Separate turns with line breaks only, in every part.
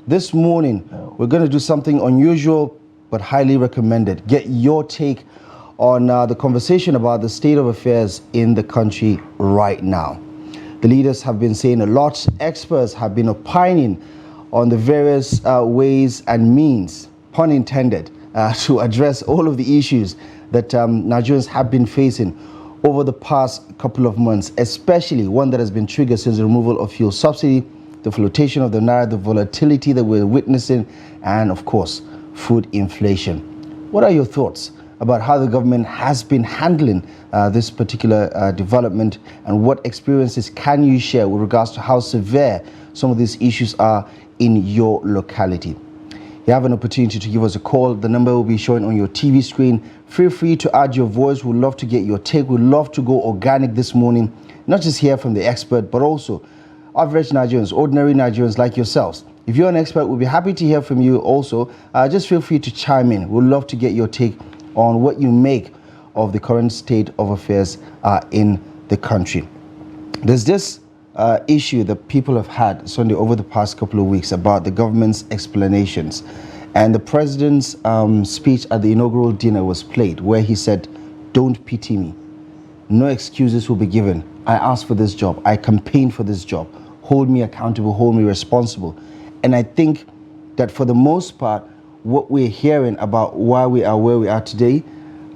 This morning, we're going to do something unusual but highly recommended. Get your take on the conversation about the state of affairs in the country right now. The leaders have been saying a lot. Experts have been opining on the various ways and means, pun intended, to address all of the issues that Nigerians have been facing over the past couple of months, especially one that has been triggered since the removal of fuel subsidy, the flotation of the naira, the volatility that we're witnessing, and of course, food inflation. What are your thoughts about how the government has been handling this particular development, and what experiences can you share with regards to how severe some of these issues are in your locality? You have an opportunity to give us a call. The number will be showing on your TV screen. Feel free to add your voice. We'd love to get your take. We'd love to go organic this morning, not just hear from the expert, but also average Nigerians, ordinary Nigerians like yourselves. If you're an expert, we'll be happy to hear from you also. Just feel free to chime in. We'd love to get your take on what you make of the current state of affairs in the country. There's this issue that people have had, Sunday, over the past couple of weeks about the government's explanations. And the president's speech at the inaugural dinner was played, where he said, "Don't pity me. No excuses will be given. I asked for this job. I campaigned for this job. Hold me accountable, hold me responsible." And I think that for the most part, what we're hearing about why we are where we are today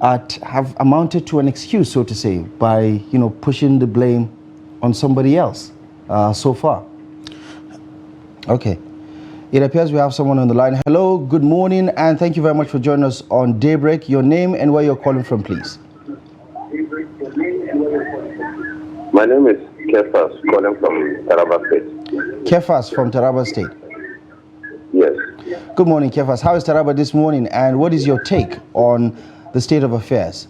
have amounted to an excuse, so to say, by pushing the blame on somebody else so far. Okay. It appears we have someone on the line. Hello, good morning, and thank you very much for joining us on Daybreak. Your name and where you're calling from, please.
My name is Kefas, calling from Taraba State.
Kefas from Taraba State.
Yes.
Good morning, Kefas. How is Taraba this morning, and what is your take on the state of affairs?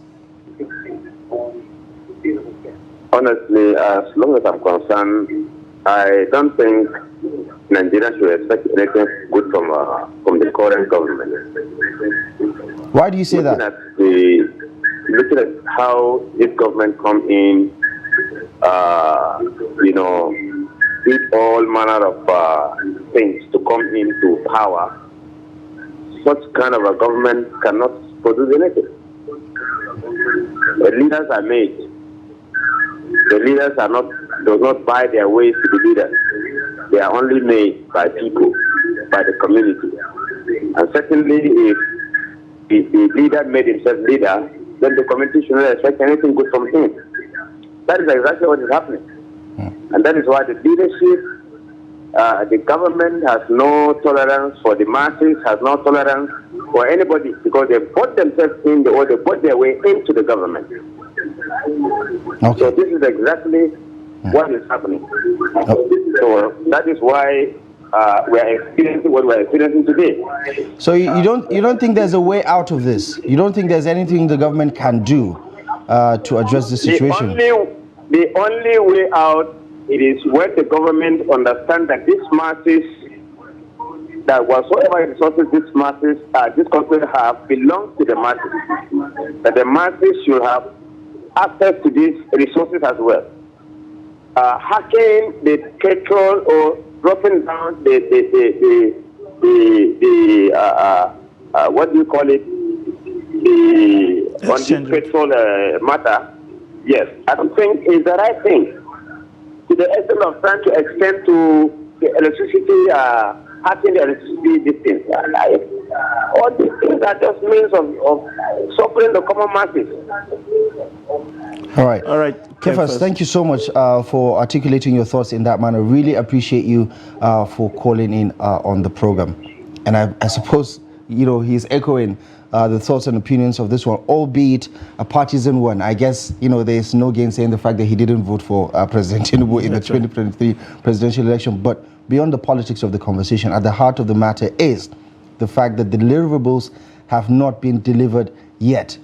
Honestly, as long as I'm concerned, I don't think Nigeria should expect anything good from the current government.
Why do you say that?
Looking at how this government come in, did all manner of things to come into power. Such kind of a government cannot produce anything. The leaders are made. The leaders do not buy their way to be leaders. They are only made by people, by the community. And secondly, if the leader made himself leader, then the community should not expect anything good from him. That is exactly what is happening. And that is why the leadership, the government has no tolerance for the masses, has no tolerance for anybody, because they bought themselves in, or they bought their way into the government. Okay. So this is exactly what is happening. So that is why we are experiencing what we are experiencing today.
So you don't think there's a way out of this? You don't think there's anything the government can do to address the situation?
The only way out, it is when the government understands that these masses, that whatsoever resources these masses, this country have, belongs to the masses. That the masses should have access to these resources as well. Hacking the petrol or dropping down the what do you call it? On this petrol matter. Yes, I don't think it's the right thing. To the extent of trying to extend to the electricity, hacking the electricity distance. All these things are just means of suffering the common masses.
All right. Kefas, thank you so much for articulating your thoughts in that manner. Really appreciate you for calling in on the program. And I suppose, he's echoing the thoughts and opinions of this one, albeit a partisan one. I guess, there's no gainsaying the fact that he didn't vote for President Tinubu in the 2023 presidential election. But beyond the politics of the conversation, at the heart of the matter is the fact that the deliverables have not been delivered yet.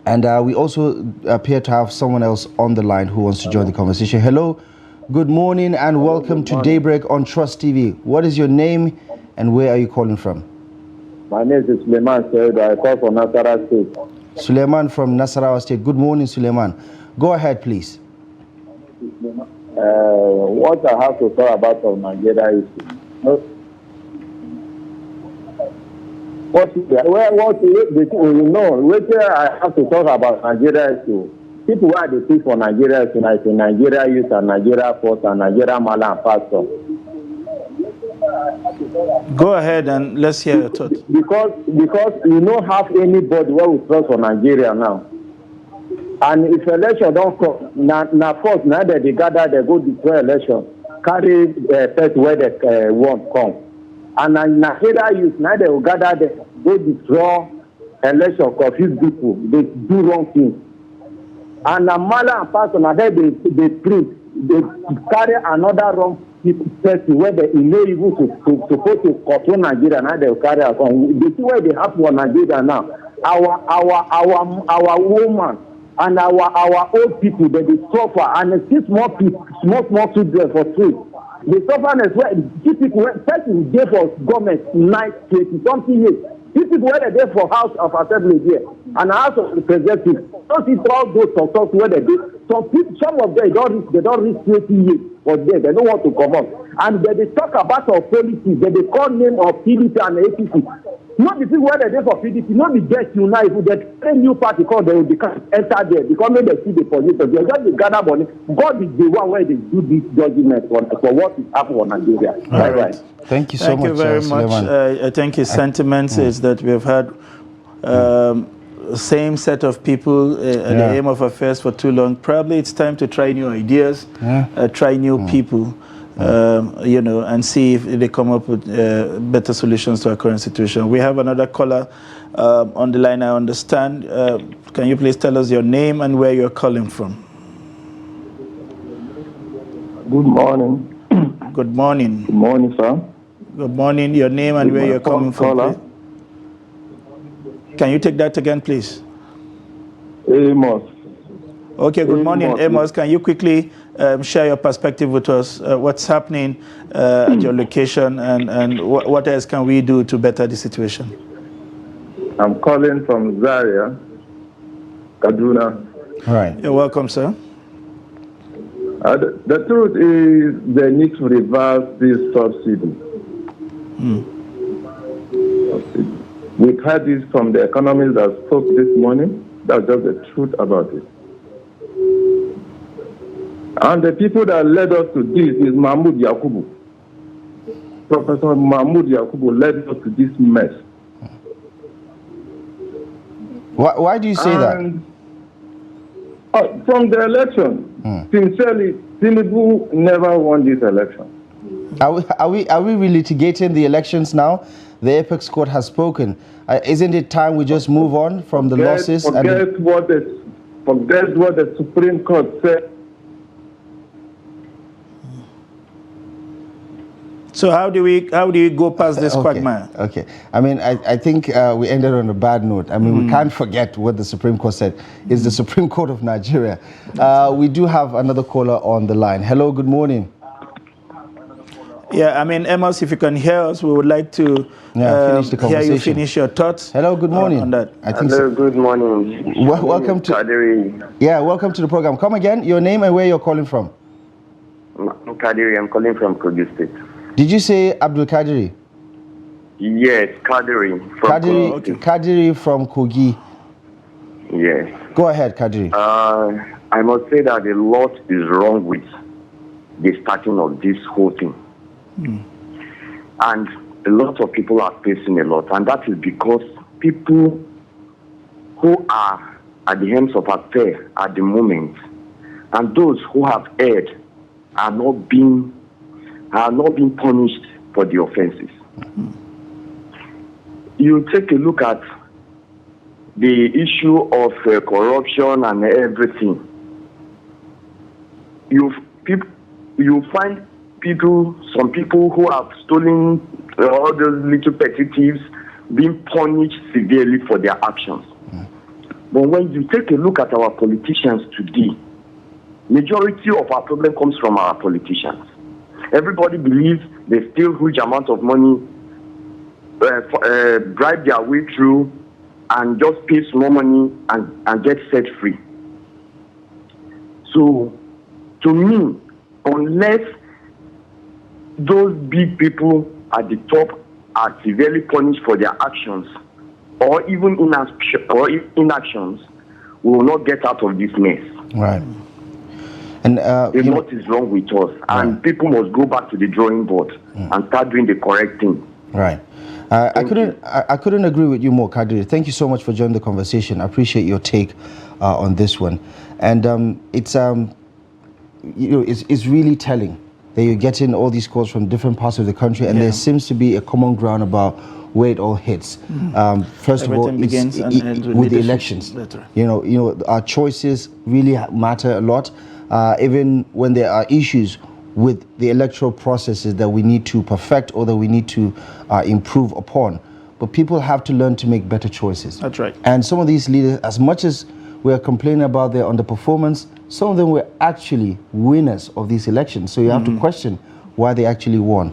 And we also appear to have someone else on the line who wants to join the conversation. Hello, good morning, and welcome to Daybreak on Trust TV. What is your name and where are you calling from?
My name is Suleiman. I call from Nasarawa State.
Suleiman from Nasarawa State. Good morning, Suleiman. Go ahead, please.
What I have to talk about from Nigeria is what you know, I have to talk about Nigeria too. People who are the people for Nigeria tonight, in Nigeria youth and Nigeria force and Nigeria mala and pastor.
Go ahead and let's hear your thoughts.
Because you don't have anybody who will trust for Nigeria now. And if election don't come, now first, now that they gather, they go declare election, carry first where they want come. And in Nigeria youth, now they will gather, they go withdraw election, confuse people, they do wrong things. And Mala and Pastor, now they print, they carry another wrong person where they enable to control Nigeria. Now they will carry us on. They see where they have for Nigeria now. Our woman and our old people, they suffer, and see small children for free. They suffer as well. These people, person gave for government 20-something years. These people were there for House of Assembly here and House of Representatives. Don't see all those talks where they did. Some of them they don't reach 20 years for there. They don't want to come up. And they talk about our policies. They call name of PDP and APC. Not the people where they for PDP, not the guest unite. If they new party called, they will enter there because when they see the position, they just the gather money. God is the one where they do this judgment for what is happening in Nigeria.
All right.
Thank you so much.
Thank you very much. I think his sentiments is that we've had same set of people at the aim of affairs for too long. Probably it's time to try new ideas, try new people. You know, and see if they come up with better solutions to our current situation. We have another caller on the line, I understand. Can you please tell us your name and where you're calling from?
Good morning.
Good morning.
Good morning, sir.
Good morning. Your name and where you're coming from, please. Can you take that again, please?
Amos.
Okay, good morning, Amos. Can you quickly share your perspective with us? What's happening at your location and what else can we do to better the situation?
I'm calling from Zaria, Kaduna.
All right.
You're welcome, sir.
The truth is they need to reverse this subsidy. We've heard this from the economists that spoke this morning. That's just the truth about it. And the people that led us to this is Mahmoud Yakubu. Professor Mahmoud Yakubu led us to this mess.
Why do you say that?
From the election, sincerely, Tinubu never won this election.
Are we relitigating the elections now? The Apex Court has spoken. Isn't it time we just move on from the losses?
Forget what the Supreme Court said.
So how do we go past this quagmire?
Okay. I mean, I think we ended on a bad note. I mean, we can't forget what the Supreme Court said. It's the Supreme Court of Nigeria. We do have another caller on the line. Hello, good morning.
Yeah, I mean, Amos, if you can hear us, we would like to
finish the conversation.
hear you finish your thoughts.
Hello, good morning.
On that.
I think
Hello, good morning.
Welcome to
Kadiri.
Yeah, welcome to the program. Come again, your name and where you're calling from.
I'm Kadiri. I'm calling from Kogi State.
Did you say Abdul Kadiri?
Yes, Kadiri.
Kadiri from Kogi.
Yes.
Go ahead, Kadiri.
I must say that a lot is wrong with the starting of this whole thing. And a lot of people are facing a lot. And that is because people who are at the helms of affair at the moment and those who have erred are not being punished for the offenses. You take a look at the issue of corruption and everything. You find some people who have stolen all those little petty thieves being punished severely for their actions. But when you take a look at our politicians today, majority of our problem comes from our politicians. Everybody believes they steal huge amount of money, bribe their way through, and just pay small money and get set free. So, to me, unless those big people at the top are severely punished for their actions,
or even inactions, we will not get out of this mess.
Right. And
A lot is wrong with us, and people must go back to the drawing board and start doing the correct thing.
Right. I couldn't agree with you more, Kadri. Thank you so much for joining the conversation. I appreciate your take on this one. And it's really telling that you're getting all these calls from different parts of the country, and there seems to be a common ground about where it all hits. First of all,
begins and ends
with the elections. You know, our choices really matter a lot, even when there are issues with the electoral processes that we need to perfect or that we need to improve upon. But people have to learn to make better choices.
That's right.
And some of these leaders, as much as we are complaining about their underperformance, some of them were actually winners of these elections. So you have to question why they actually won.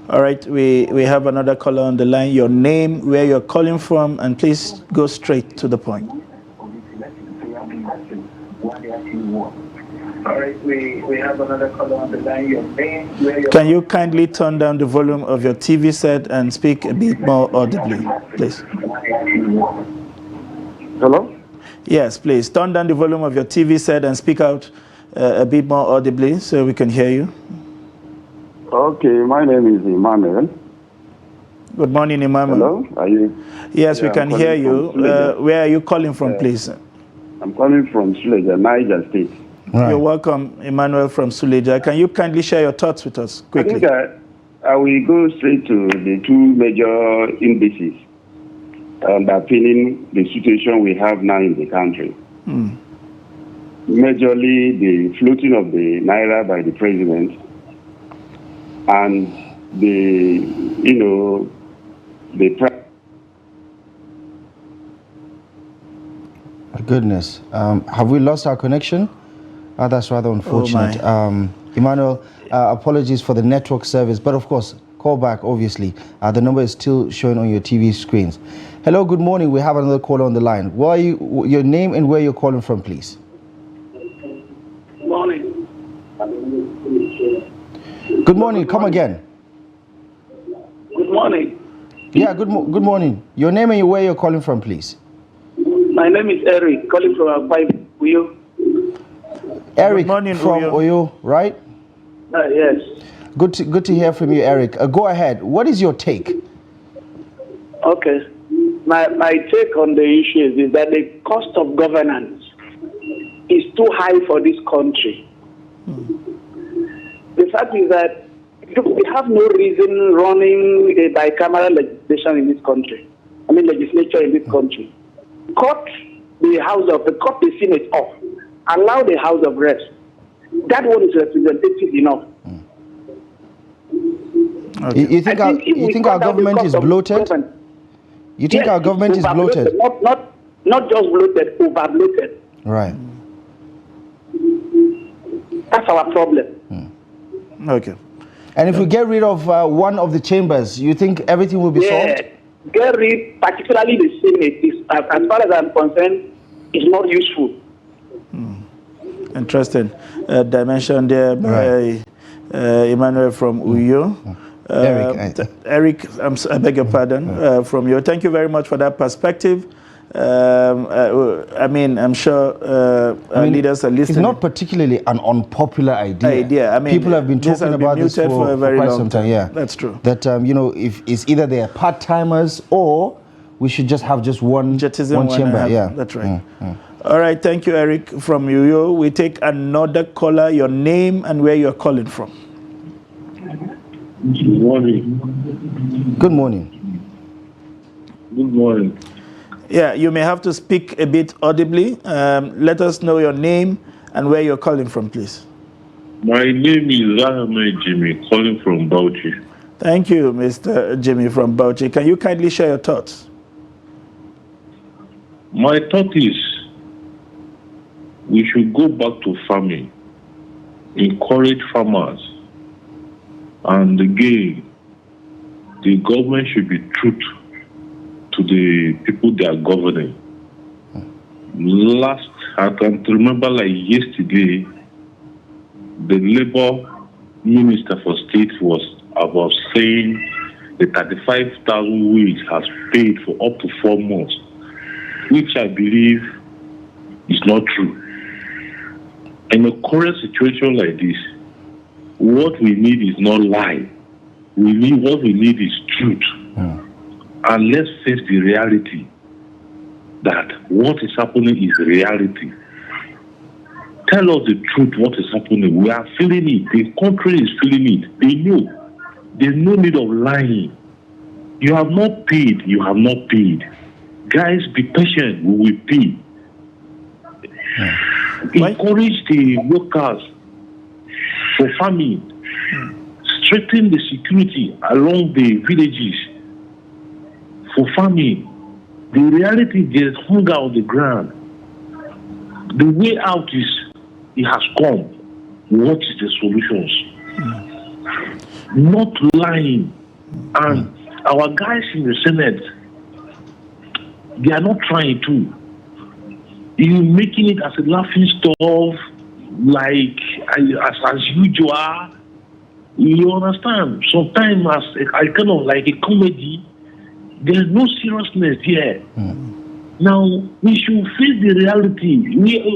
All right, we have another caller on the line. Your name, where you're calling from, and please go straight to the point. All right, we have another caller on the line. Your name, where you're... Can you kindly turn down the volume of your TV set and speak a bit more audibly, please?
Hello?
Yes, please. Turn down the volume of your TV set and speak out a bit more audibly so we can hear you.
Okay, my name is Emmanuel.
Good morning, Emmanuel.
Hello, are you?
Yes, we can hear you. Where are you calling from, please?
I'm calling from Suleja, Niger State.
Right.
You're welcome, Emmanuel from Suleja. Can you kindly share your thoughts with us quickly?
I think I will go straight to the two major indices underpinning the situation we have now in the country. Majorly the floating of the naira by the president and the
Goodness. Have we lost our connection? That's rather unfortunate. Emmanuel, apologies for the network service, but of course, call back, obviously. The number is still showing on your TV screens. Hello, good morning. We have another caller on the line. What are your name and where you're calling from, please?
Morning.
Good morning. Come again.
Good morning.
Yeah, good morning. Your name and where you're calling from, please.
My name is Eric, calling from Uyo.
Eric
morning,
from Oyo, right?
Yes.
Good to hear from you, Eric. Go ahead. What is your take?
Okay. My take on the issue is that the cost of governance is too high for this country. The fact is that we have no reason running a bicameral legislation in this country. Legislature in this country. Cut the Senate off. Allow the House of Reps. That one is representative enough.
Okay. You think our government is bloated? You think our government is bloated?
Not just bloated, over bloated.
Right.
That's our problem.
Okay.
And if we get rid of one of the chambers, you think everything will be solved?
Get rid, particularly the Senate, as far as I'm concerned, is not useful.
Interesting dimension there by Emmanuel from Uyo. Eric, I beg your pardon, from you. Thank you very much for that perspective. I'm sure leaders are listening.
It's not particularly an unpopular idea. People have been talking about this for quite some time. Yeah,
that's true.
That if it's either they're part timers or we should just have one chamber. Yeah,
that's right. All right, thank you, Eric from Uyo. We take another caller. Your name and where you're calling from.
Good morning.
Good morning.
Good morning.
Yeah, you may have to speak a bit audibly. Let us know your name and where you're calling from, please.
My name is Ahmed Jimmy, calling from Bauchi.
Thank you, Mr. Jimmy from Bauchi. Can you kindly share your thoughts?
My thought is we should go back to farming, encourage farmers, and again, the government should be true to the people they are governing. I can remember like yesterday, the Labour Minister for State was about saying the 35,000 wage has paid for up to 4 months, which I believe is not true. In a current situation like this, what we need is not lie. What we need is truth. And let's face the reality that what is happening is reality. Tell us the truth, what is happening. We are feeling it. The country is feeling it. They know. There's no need of lying. You have not paid. You have not paid. Guys, be patient. We will pay. Encourage the workers for farming. Strengthen the security along the villages for farming. The reality, there's hunger on the ground. The way out is, it has come. What is the solutions? Not lying. And our guys in the Senate, they are not trying to. You're making it as a laughing stock, like as usual. You understand? Sometimes as a kind of like a comedy, there's no seriousness here. Now, we should face the reality.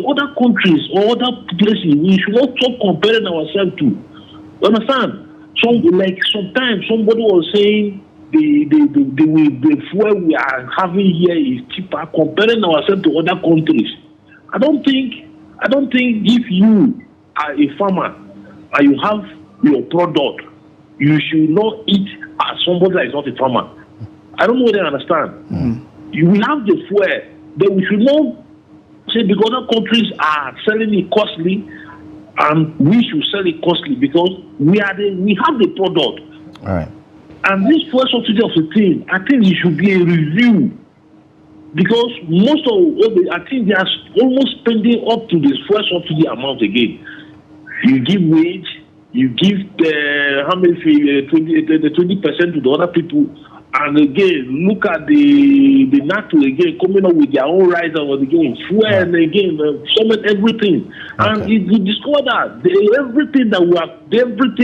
Other countries or other places, we should not stop comparing ourselves to. You understand? Sometimes somebody was saying the fuel we are having here is cheaper, comparing ourselves to other countries. I don't think if you are a farmer and you have your product, you should not eat as somebody that is not a farmer. I don't know whether you understand. We have the fuel, but we should not say because other countries are selling it costly, and we should sell it costly because we have the product.
All right.
And this fuel subsidy of the thing, I think it should be a review because I think they are almost spending up to this fuel subsidy amount again. You give wage, you give the 20% to the other people. And again, look at the NATO again coming up with their own rise of again, fuel and again, summit everything. And you discover that everything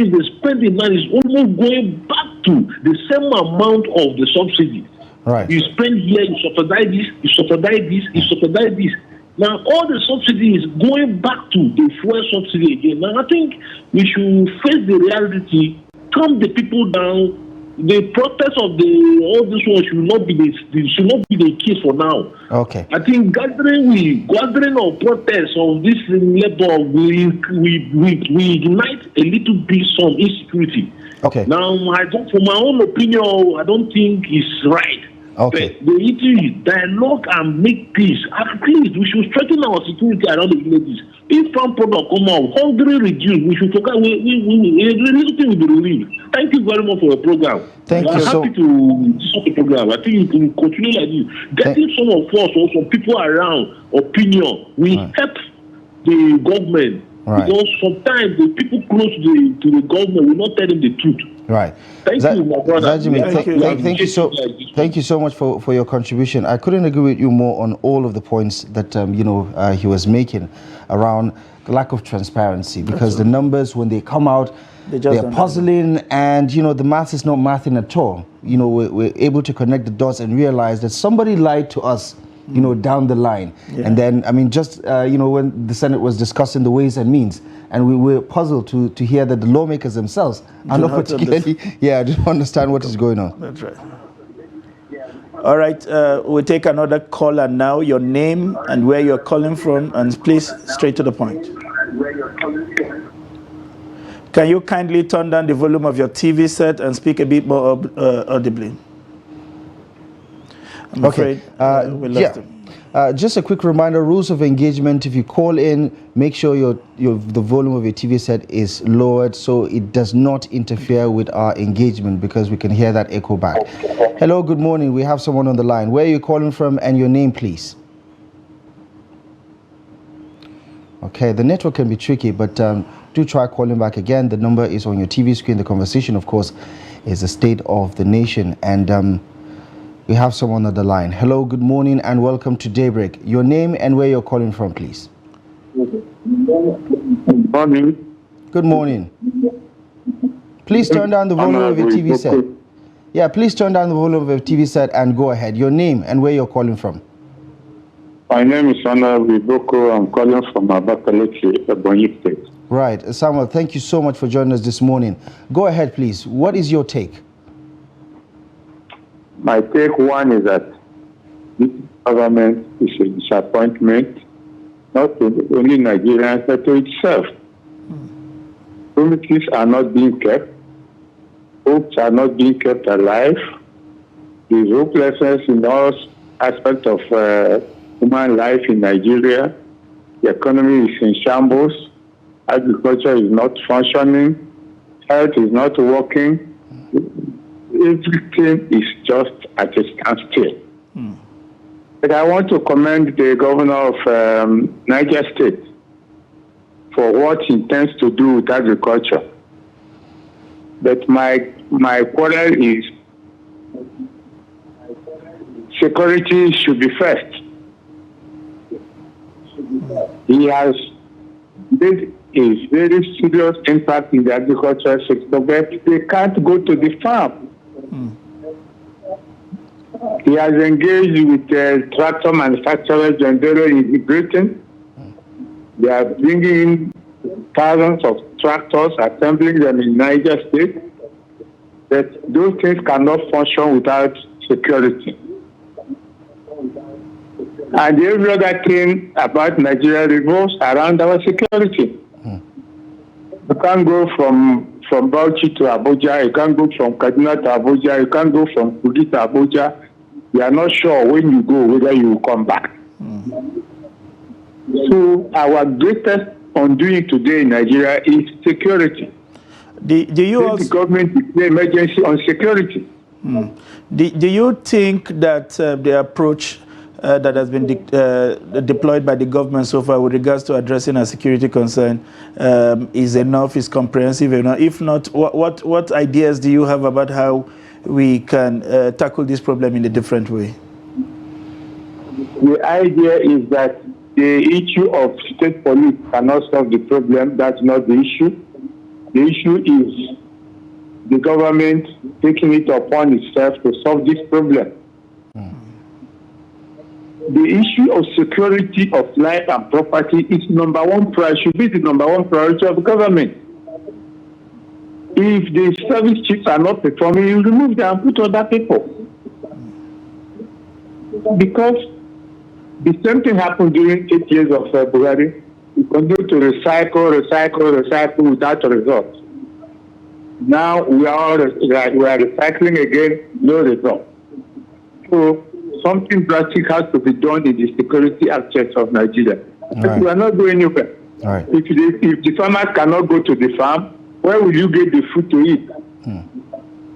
they're spending now is almost going back to the same amount of the subsidy.
Right.
You spend here, you subsidize this, you subsidize this, you subsidize this. Now all the subsidy is going back to the fuel subsidy again. Now I think we should face the reality, calm the people down. The protest of all this one should not be the case for now.
Okay.
I think gathering of protests of this level we ignite a little bit some insecurity.
Okay.
Now, for my own opinion, I don't think it's right.
Okay.
But the issue is dialogue and make peace. At least we should strengthen our security around the villages. If farm product come out, hungry reduce, we should forget a little thing will be relieved. Thank you very much for your program.
Thank you.
I'm happy to stop the program. I think you can continue like this. Getting some of us or some people around opinion will help the government.
Right.
Because sometimes the people close to the government will not tell them the truth.
Right.
Thank you, my brother.
Thank you so much for your contribution. I couldn't agree with you more on all of the points that he was making around the lack of transparency, because the numbers, when they come out, they're puzzling, and the math is not mathing at all. We're able to connect the dots and realize that somebody lied to us down the line. And then, when the Senate was discussing the ways and means, and we were puzzled to hear that the lawmakers themselves are not particularly, didn't understand what is going on.
That's right. All right, we'll take another caller now. Your name and where you're calling from, and please, straight to the point. Can you kindly turn down the volume of your TV set and speak a bit more audibly? I'm afraid we lost him.
Just a quick reminder, rules of engagement. If you call in, make sure the volume of your TV set is lowered so it does not interfere with our engagement, because we can hear that echo back. Hello, good morning. We have someone on the line. Where are you calling from, and your name, please? Okay, the network can be tricky, but do try calling back again. The number is on your TV screen. The conversation, of course, is the state of the nation. And we have someone on the line. Hello, good morning, and welcome to Daybreak. Your name and where you're calling from, please.
Good morning.
Good morning. Please turn down the volume of your TV set. Yeah, please turn down the volume of your TV set and go ahead. Your name and where you're calling from.
My name is Honorable Boko. I'm calling from Abakaliki, Ebonyi State.
Right. Samuel, thank you so much for joining us this morning. Go ahead, please. What is your take?
My take one is that this government is a disappointment, not to only Nigerians, but to itself. Promises are not being kept. Hopes are not being kept alive. There's hopelessness in all aspects of human life in Nigeria. The economy is in shambles. Agriculture is not functioning. Health is not working. Everything is just at a standstill. But I want to commend the governor of Niger State for what he intends to do with agriculture. But my quarrel is security should be first. He has made a very serious impact in the agricultural sector, but they can't go to the farm. He has engaged with tractor manufacturers and they're integrating. They are bringing in thousands of tractors, assembling them in Niger State. But those things cannot function without security. And every other thing about Nigeria revolves around our security. You can't go from Bauchi to Abuja, you can't go from Kaduna to Abuja, you can't go from Kogi to Abuja. You are not sure when you go whether you will come back. So our greatest undoing today in Nigeria is security.
Do you also,
the government declare emergency on security.
Do you think that the approach that has been deployed by the government so far with regards to addressing a security concern is enough, is comprehensive enough? If not, what ideas do you have about how we can tackle this problem in a different way?
The idea is that the issue of state police cannot solve the problem. That's not the issue. The issue is the government taking it upon itself to solve this problem. The issue of security of life and property is number one priority, should be the number one priority of the government. If the service chiefs are not performing, you remove them and put other people. Because the same thing happened during 8 years of Buhari. We continue to recycle without a result. Now we are recycling again, no result. So something drastic has to be done in the security aspects of Nigeria. Right. We are not going anywhere.
Right.
If the farmers cannot go to the farm, where will you get the food to eat?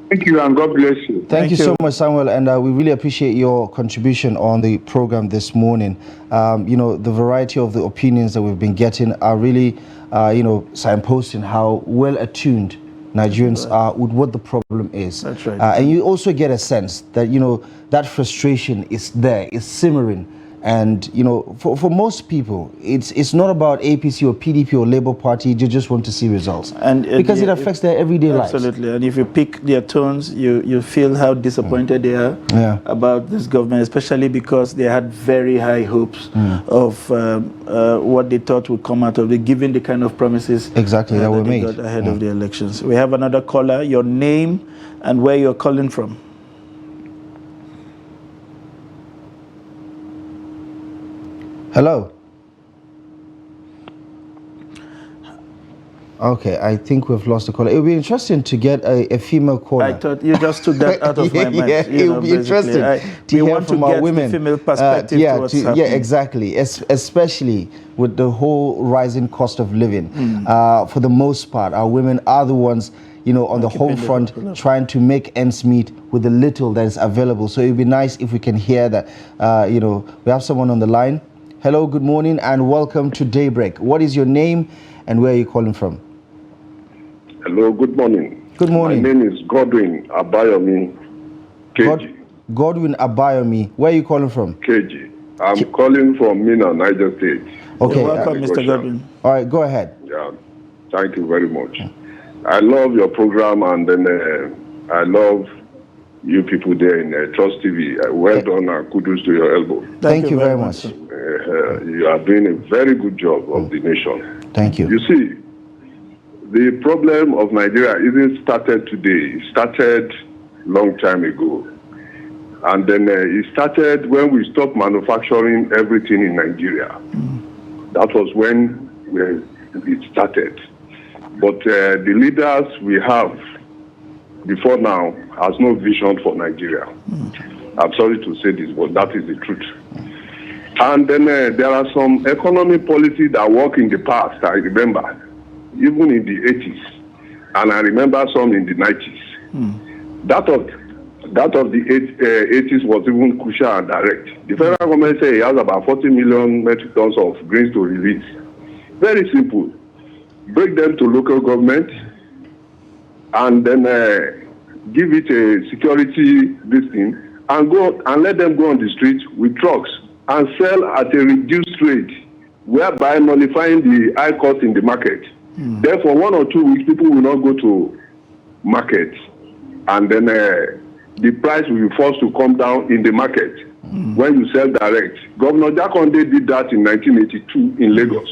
Thank you and God bless you.
Thank you so much, Samuel, and we really appreciate your contribution on the program this morning. The variety of the opinions that we've been getting are really, signposting how well attuned Nigerians are with what the problem is.
That's right.
And you also get a sense that, that frustration is there, is simmering. And, for most people, it's not about APC or PDP or Labour Party. You just want to see results. Because it affects their everyday lives.
Absolutely. And if you pick their tones, you feel how disappointed they are about this government, especially because they had very high hopes of what they thought would come out of it, given the kind of promises
that were made
got ahead of the elections. We have another caller. Your name and where you're calling from.
Hello. Okay, I think we've lost the caller. It would be interesting to get a female caller.
I thought you just took that out of my mind.
It would be interesting to hear from our women.
The female perspective to what's happening.
Yeah, exactly. Especially with the whole rising cost of living. For the most part, our women are the ones, on the home front, trying to make ends meet with the little that is available. So it would be nice if we can hear that. We have someone on the line. Hello, good morning, and welcome to Daybreak. What is your name and where are you calling from?
Hello, good morning.
Good morning.
My name is Godwin Abayomi, KG.
Godwin Abayomi. Where are you calling from?
KG. I'm calling from Mina, Niger State.
Okay.
You're welcome, Mr. Godwin.
All right, go ahead.
Yeah, thank you very much. I love your program, and then I love you people there in Trust TV. Well done and kudos to your elbow.
Thank you very much.
You are doing a very good job of the nation.
Thank you.
You see, the problem of Nigeria isn't started today. It started long time ago. And then it started when we stopped manufacturing everything in Nigeria. That was when it started. But the leaders we have before now has no vision for Nigeria. I'm sorry to say this, but that is the truth. And then there are some economic policies that work in the past, I remember, even in the 80s. And I remember some in the 90s. That of the 80s was even crucial and direct. The federal government said it has about 40 million metric tons of grains to release. Very simple. Break them to local government and then give it a security listing and go and let them go on the street with trucks and sell at a reduced rate, whereby nullifying the high cost in the market. Therefore, 1 or 2 weeks, people will not go to market, and then the price will be forced to come down in the market when you sell direct. Governor Jakonde did that in 1982 in Lagos.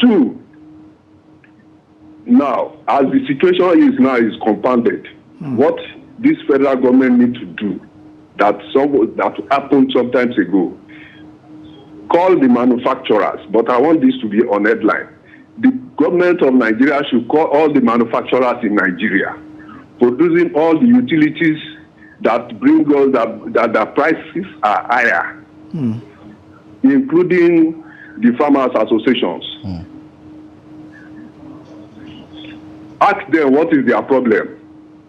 2, now, as the situation is now is compounded, what this federal government needs to do, that happened sometimes ago, call the manufacturers, but I want this to be on headline. The government of Nigeria should call all the manufacturers in Nigeria, producing all the utilities that bring us that the prices are higher, including the farmers' associations. Ask them what is their problem.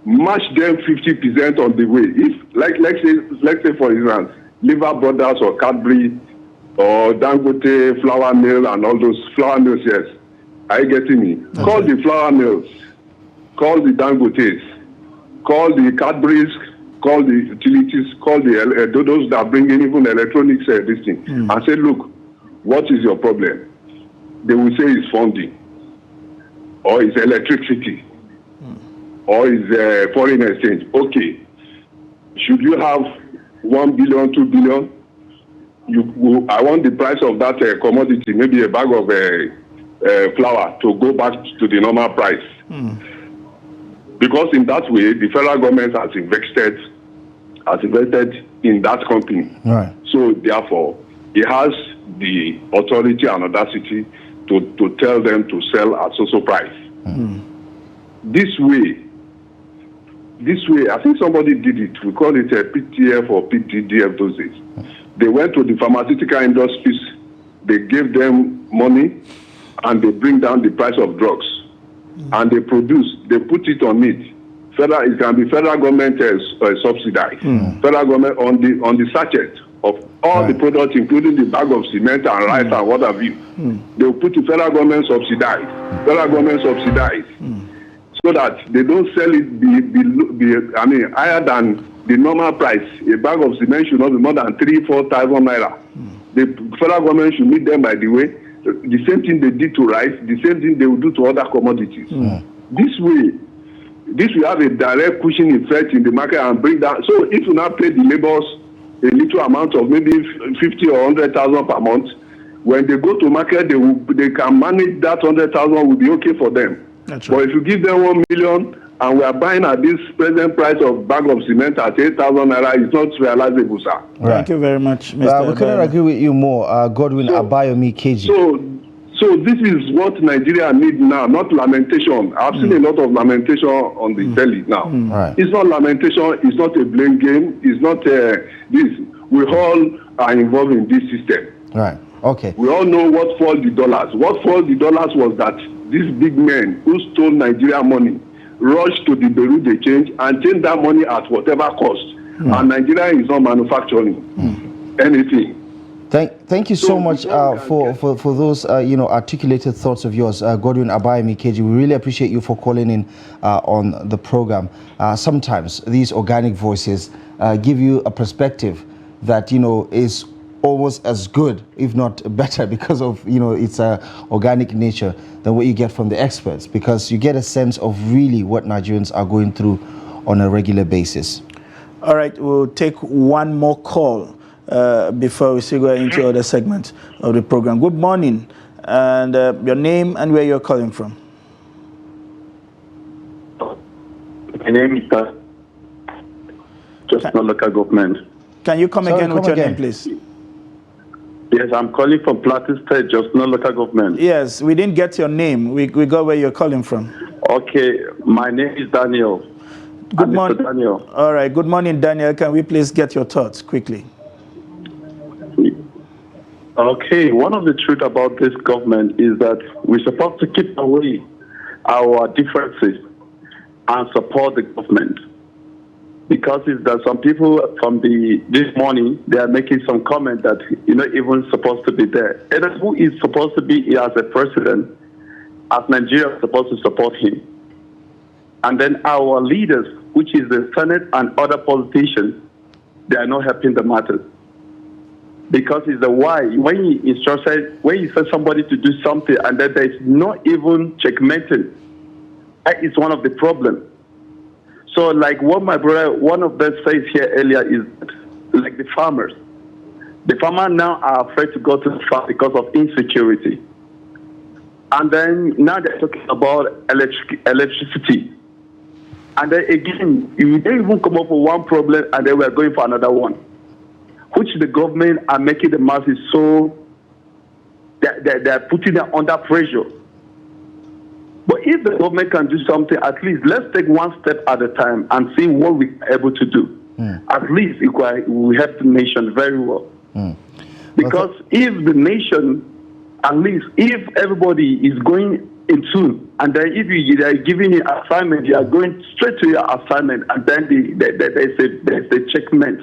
Match them 50% on the way. If, let's say for instance, Liver Brothers or Cadbury or Dangote flour mill and all those flour mills, yes. Are you getting me? Okay. Call the flour mills, call the Dangotes, call the Cadburys, call the utilities, call the those that bring in even electronics, this thing, and say, look, what is your problem? They will say it's funding, or it's electricity, or it's foreign exchange. Okay, should you have 1 billion, 2 billion? I want the price of that commodity, maybe a bag of flour, to go back to the normal price. Because in that way, the federal government has invested in that company. Right. So therefore, it has the authority and audacity to tell them to sell at so price. This way, I think somebody did it. We call it a PTF or PTDF those days. They went to the pharmaceutical industries, they gave them money, and they bring down the price of drugs. And they put it on it. It can be federal government subsidized. Federal government on the sachet of all the products, including the bag of cement and rice and what have you. They will put the federal government subsidized. So that they don't sell it higher than the normal price. A bag of cement should not be more than 3,000-4,000 naira. The federal government should meet them by the way. The same thing they did to rice, the same thing they will do to other commodities. This way, this will have a direct pushing effect in the market and bring down. So if you now pay the laborers a little amount of maybe 50 or 100,000 per month, when they go to market, they can manage that 100,000 will be okay for them. That's right. But if you give them 1 million and we are buying at this present price of bag of cement at 8,000 naira, it's not realizable, sir.
Right. Thank you very much, Mr.
We couldn't agree with you more, Godwin Abayomi KG.
So this is what Nigeria needs now, not lamentation. I've seen a lot of lamentation on the telly now. Right. It's not lamentation. It's not a blame game. It's not this. We all are involved in this system.
Right. Okay.
We all know what fueled the dollars. What fueled the dollars was that these big men who stole Nigeria money rushed to the Bureau de Change and changed that money at whatever cost. And Nigeria is not manufacturing anything.
Thank you so much for those articulated thoughts of yours, Godwin Abayomi KG. We really appreciate you for calling in on the program. Sometimes these organic voices give you a perspective that is almost as good, if not better, because of its organic nature than what you get from the experts, because you get a sense of really what Nigerians are going through on a regular basis.
All right, we'll take one more call before we go into other segments of the program. Good morning, and your name and where you're calling from.
My name is just not local government.
Can you come again with your name, please?
Yes, I'm calling from Plateau State, just not local government.
Yes, we didn't get your name. We got where you're calling from.
Okay, my name is Daniel.
Good morning.
Daniel.
All right, good morning, Daniel. Can we please get your thoughts quickly?
Okay, one of the truth about this government is that we're supposed to keep away our differences and support the government. Because if there's some people from this morning, they are making some comment that you're not even supposed to be there. And who is supposed to be here as a president, as Nigeria is supposed to support him. And then our leaders, which is the Senate and other politicians, they are not helping the matter. Because it's the why. When you send somebody to do something and then there's not even checkmating, that is one of the problems. So like what my brother, one of them says here earlier is like the farmers. The farmers now are afraid to go to the farm because of insecurity. And then now they're talking about electricity. And then again, you don't even come up with one problem and then we're going for another one. Which the government are making the masses so they're putting them under pressure. But if the government can do something, at least let's take one step at a time and see what we're able to do. At least it will help the nation very well. Because if the nation, at least if everybody is going in tune, and then if you are giving an assignment, you are going straight to your assignment, and then there's a checkmate.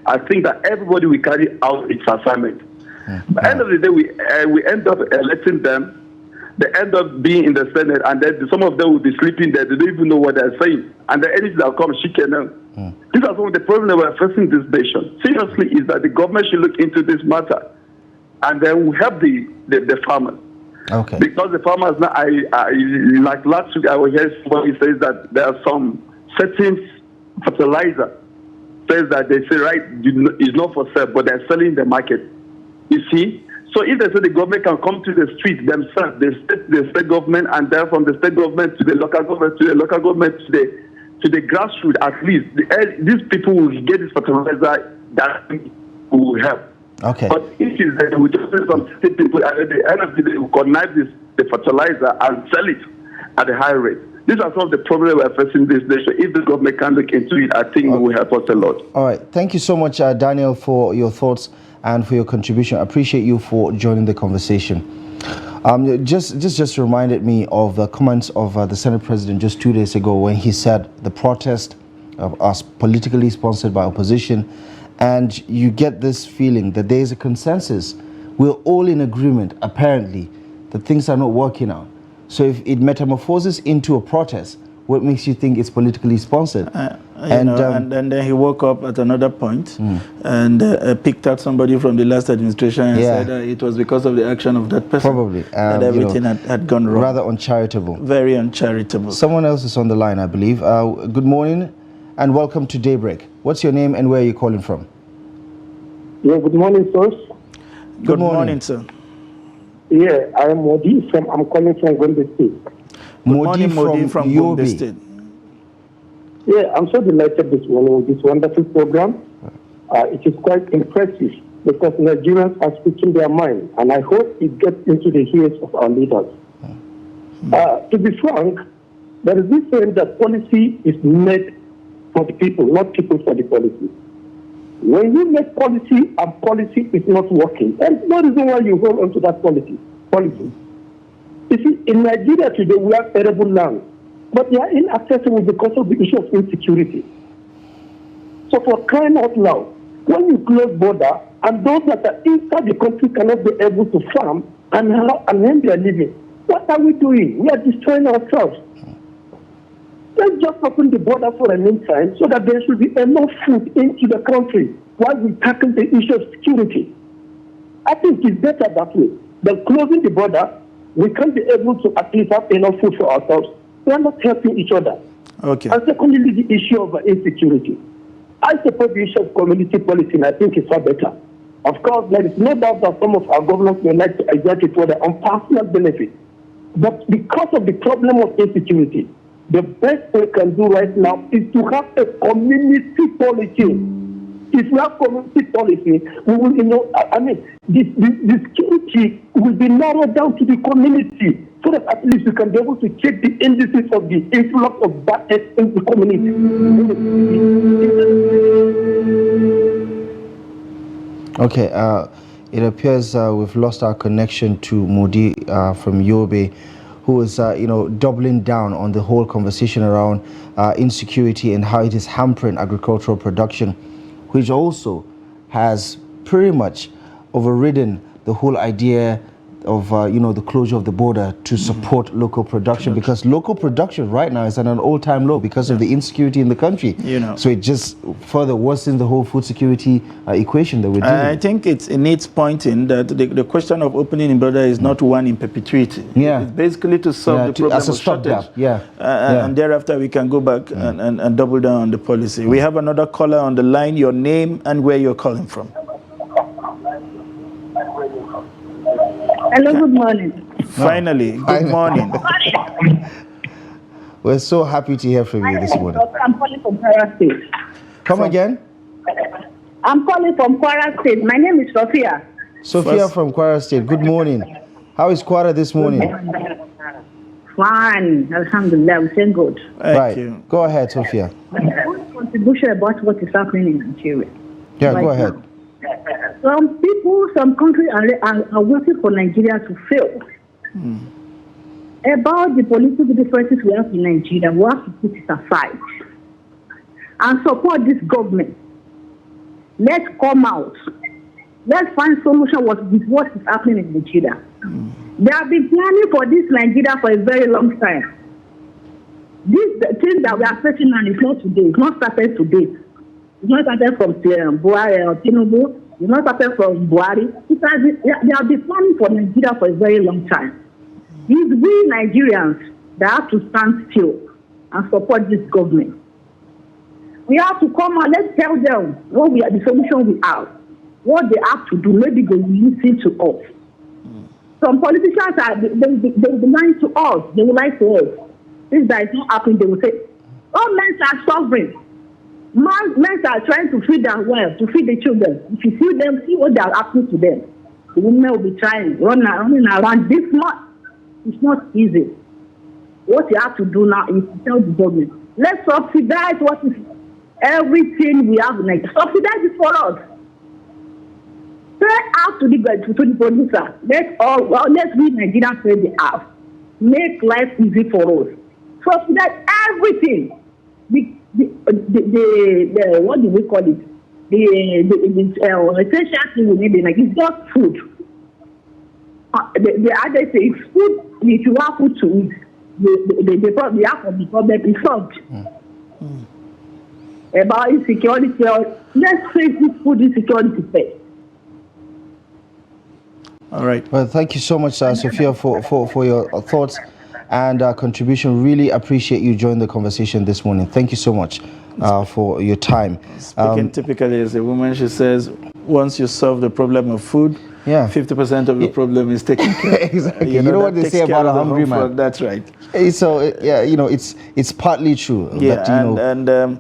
I think that everybody will carry out its assignment. At the end of the day, we end up electing them. They end up being in the Senate, and then some of them will be sleeping there. They don't even know what they're saying. And then anything that will come, chicken them. These are some of the problems that we're facing this nation. Seriously, is that the government should look into this matter. And then we help the farmers.
Okay.
Because the farmers now, like last week, I was hearing somebody says that there are some certain fertilizer says that they say, right, it's not for sale, but they're selling in the market. You see? So if they say the government can come to the street themselves, the state government, and then from the state government to the local government, to the local government, to the grassroots, at least, these people will get this fertilizer that will help.
Okay.
But if it's that we just some state people, and at the end of the day, we connive the fertilizer and sell it at a high rate. These are some of the problems we're facing this nation. If the government can look into it, I think it will help us a lot.
All right. Thank you so much, Daniel, for your thoughts and for your contribution. I appreciate you for joining the conversation. Just reminded me of the comments of the Senate President just 2 days ago when he said the protest are politically sponsored by opposition, and you get this feeling that there is a consensus. We're all in agreement, apparently, that things are not working out. So if it metamorphoses into a protest, what makes you think it's politically sponsored?
And then he woke up at another point and picked out somebody from the last administration and said it was because of the action of that person.
Probably.
That everything had gone wrong.
Rather uncharitable.
Very uncharitable.
Someone else is on the line, I believe. Good morning and welcome to Daybreak. What's your name and where are you calling from?
Yeah, good morning, sir.
Good morning, sir.
Yeah, I am Modi I'm calling from Gombe State.
Modi from Gombe State.
Yeah, I'm so delighted this morning with this wonderful program. It is quite impressive because Nigerians are speaking their mind, and I hope it gets into the ears of our leaders. To be frank, there is this saying that policy is made for the people, not people for the policy. When you make policy and policy is not working, there's no reason why you hold on to that policy. You see, in Nigeria today, we have terrible land, but they are inaccessible because of the issue of insecurity. So for crying out loud, when you close border and those that are inside the country cannot be able to farm and earn their living, what are we doing? We are destroying ourselves. Let's just open the border for a meantime so that there should be enough food into the country while we tackle the issue of security. I think it's better that way. But closing the border, we can't be able to at least have enough food for ourselves. We are not helping each other.
Okay.
And secondly, the issue of insecurity. I support the issue of community policing, and I think it's far better. Of course, there is no doubt that some of our governors may like to exert it for their own personal benefit. But because of the problem of insecurity, the best we can do right now is to have a community policy. If we have community policy, we will, the security will be narrowed down to the community, so that at least we can be able to check the indices of the influx of bad in the community.
Okay, it appears we've lost our connection to Modi from Yobe, who is, doubling down on the whole conversation around insecurity and how it is hampering agricultural production, which also has pretty much overridden the whole idea of, the closure of the border to support local production, because local production right now is at an all-time low because of the insecurity in the country. So it just further worsens the whole food security equation that we're doing.
I think it needs pointing that the question of opening in border is not one in perpetuity. It's basically to solve the problem
as a
of shortage.
stopgap.
And thereafter we can go back and double down on the policy. We have another caller on the line. Your name and where you're calling from.
Hello, good morning.
Finally, good morning.
We're so happy to hear from you this morning.
I'm calling from Kwara State.
Come again?
I'm calling from Kwara State. My name is Sophia.
Sophia from Kwara State. Good morning. How is Kwara this morning?
Fine. Alhamdulillah. I'm saying good.
Thank you. Go ahead, Sophia.
Contribution about what is happening in Nigeria.
Yeah, go ahead.
Now. Some people, some countries are waiting for Nigeria to fail. About the political differences we have in Nigeria, we have to put it aside and support this government. Let's come out. Let's find solution with what is happening in Nigeria. They have been planning for this Nigeria for a very long time. This thing that we are facing now is not today. It's not started today. It's not started from Buhari or Tinubu. It's not started from Buhari. They have been planning for Nigeria for a very long time. It's we Nigerians that have to stand still and support this government. We have to come out. Let's tell them what the solution we have, what they have to do. Maybe they will listen to us. Some politicians they will be lying to us. They will lie to us. If that is not happening, they will say, "Oh, men are suffering. Men are trying to feed their wives, to feed the children. If you see them, see what they are happening to them. The women will be trying, running around. This month, it's not easy. What you have to do now is to tell the government, let's subsidize what is everything we have in Nigeria. Subsidize it for us. Pay out to the producer. Let's read Nigerian pay the half. Make life easy for us. Subsidize everything. The what do we call it? The essential thing we need like it's just food. The other say it's food. If you have food to eat, the half of the problem is solved. About insecurity, let's face this food insecurity first.
All right.
Well, thank you so much, Sophia, for your thoughts and contribution. Really appreciate you joining the conversation this morning. Thank you so much for your time.
Speaking typically as a woman, she says, once you solve the problem of food, 50% of the problem is taken care of.
Exactly. You know what they say about a hungry man?
That's right.
So, it's partly true.
Yeah,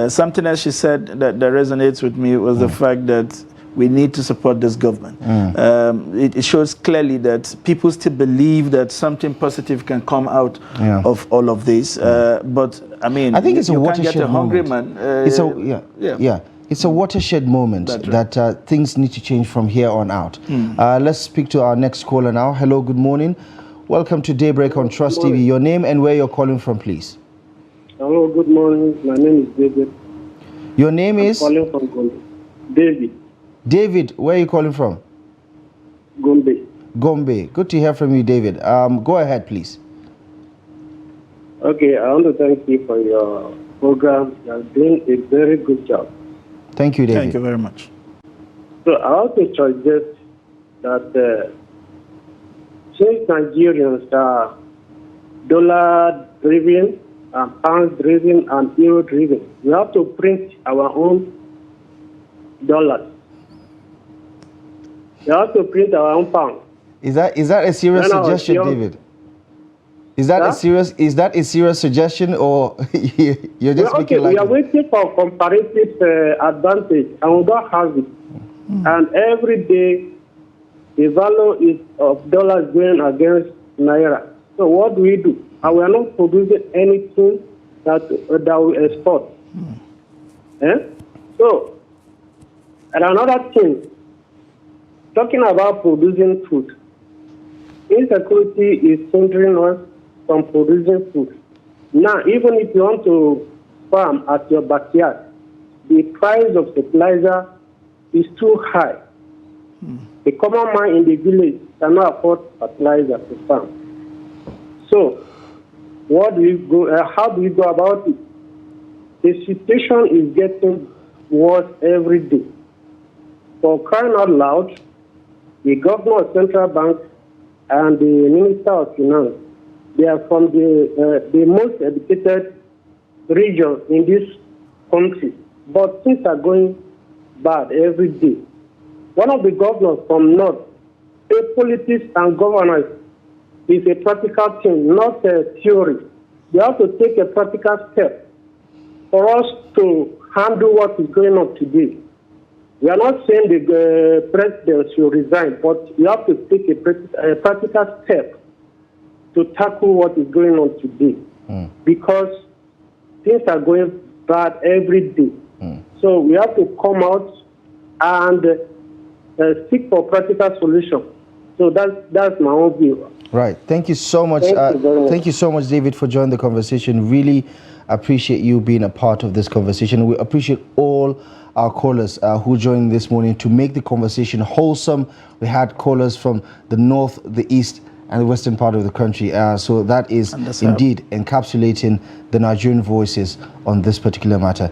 something else she said that resonates with me was the fact that we need to support this government. It shows clearly that people still believe that something positive can come out of all of this. But I mean,
I think it's a watershed
get a hungry
moment.
Man.
It's a watershed moment that things need to change from here on out. Let's speak to our next caller now. Hello, good morning. Welcome to Daybreak on Trust TV. Your name and where you're calling from, please.
Hello, good morning. My name is David.
Your name is?
Calling from Gombe. David.
David, where are you calling from?
Gombe.
Gombe. Good to hear from you, David. Go ahead, please.
Okay, I want to thank you for your program. You are doing a very good job.
Thank you, David.
Thank you very much.
So I want to suggest that since Nigerians are dollar-driven, pound-driven, and euro-driven, we have to print our own dollars. We have to print our own pounds.
Is that a serious suggestion, David? Is that a serious suggestion, or you're just making like?
We are waiting for comparative advantage, and we don't have it. And every day, the value of dollars going against naira. So what do we do? And we are not producing anything that we export. So, and another thing, talking about producing food, insecurity is hindering us from producing food. Now, even if you want to farm at your backyard, the price of fertilizer is too high. The common man in the village cannot afford fertilizer to farm. So, how do we go about it? The situation is getting worse every day. For crying out loud, the governor of Central Bank and the Minister of Finance, they are from the most educated region in this country. But things are going bad every day. One of the governors from North, politics and governance is a practical thing, not a theory. You have to take a practical step for us to handle what is going on today. We are not saying the president should resign, but you have to take a practical step to tackle what is going on today, because things are going bad every day. So we have to come out and seek for practical solutions. So that's my own view.
Right. Thank you so much. Thank you so much, David, for joining the conversation. Really appreciate you being a part of this conversation. We appreciate all our callers who joined this morning to make the conversation wholesome. We had callers from the north, the east, and the western part of the country. So that is indeed encapsulating the Nigerian voices on this particular matter.